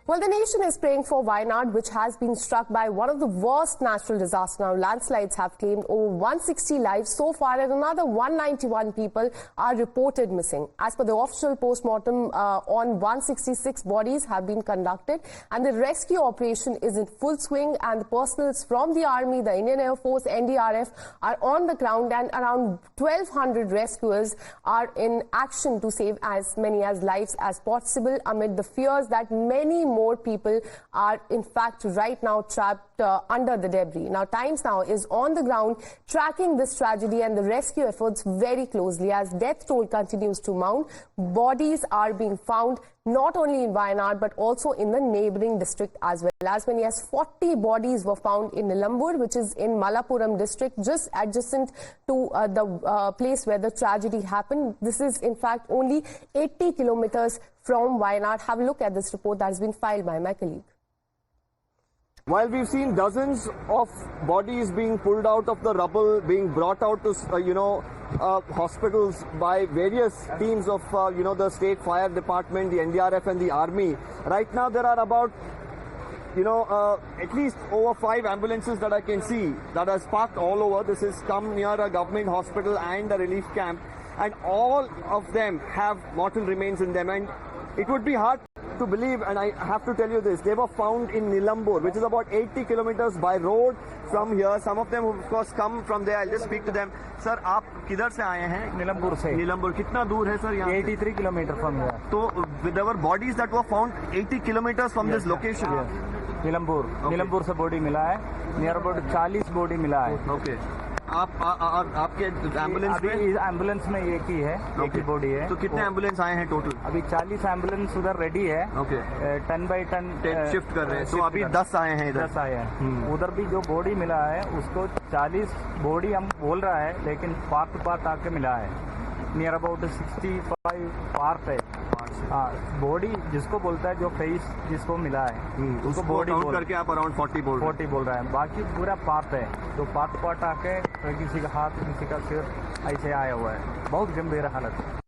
Well, the nation is praying for Wayanad, which has been struck by one of the worst natural disasters. Now, landslides have claimed over 160 lives so far, and another 191 people are reported missing. As per the official postmortem, on 166 bodies have been conducted, and the rescue operation is in full swing. And the personals from the Army, the Indian Air Force, NDRF are on the ground, and around 1,200 rescuers are in action to save as many as lives as possible amid the fears that many more people are in fact right now trapped under the debris. Now, Times Now is on the ground tracking this tragedy and the rescue efforts very closely as death toll continues to mount. Bodies are being found not only in Wayanad but also in the neighboring district as well. As many as 40 bodies were found in Nilambur, which is in Malappuram district, just adjacent to the place where the tragedy happened. This is in fact only 80 kilometers from Wayanad. Have a look at this report that has been filed by my colleague. While we've seen dozens of bodies being pulled out of the rubble, being brought out to, hospitals by various teams of, the State Fire Department, the NDRF and the Army, right now there are about, at least over 5 ambulances that I can see that are parked all over. This has come near a government hospital and a relief camp, and all of them have mortal remains in them. And it would be hard to believe, and I have to tell you this, they were found in Nilambur, which is about 80 kilometers by road from here. Some of them of course come from there. I'll just speak to them. Sir, आप किधर से आए हैं? नीलमपुर से. नीलमपुर कितना दूर है sir यहाँ? 83 kilometers from here. तो there were bodies that were found 80 kilometers from this location. Neelampur. Neelampur से बॉडी मिला है. नियर अबाउट 40 बॉडी मिला है. ओके. आपके एम्बुलेंस में? अभी एम्बुलेंस में एक ही है, एक ही बॉडी है. तो कितने एम्बुलेंस आए हैं टोटल? अभी 40 एम्बुलेंस उधर रेडी है. ओके. 10 by 10 शिफ्ट कर रहे हैं. तो अभी 10 आए हैं इधर. 10 आए हैं. उधर भी जो बॉडी मिला है उसको 40 बॉडी हम बोल रहा है, लेकिन पार्ट टू पार्ट आके मिला है. नियर अबाउट 65 पार्ट है. बॉडी जिसको बोलता है, जो फेस जिसको मिला है उसको बॉडी काउंट करके आप अराउंड 40 बोल रहे हैं. बाकी पूरा पार्ट है. तो पार्ट आके किसी का हाथ, किसी का सिर ऐसे आया हुआ है. बहुत गंभीर हालत है.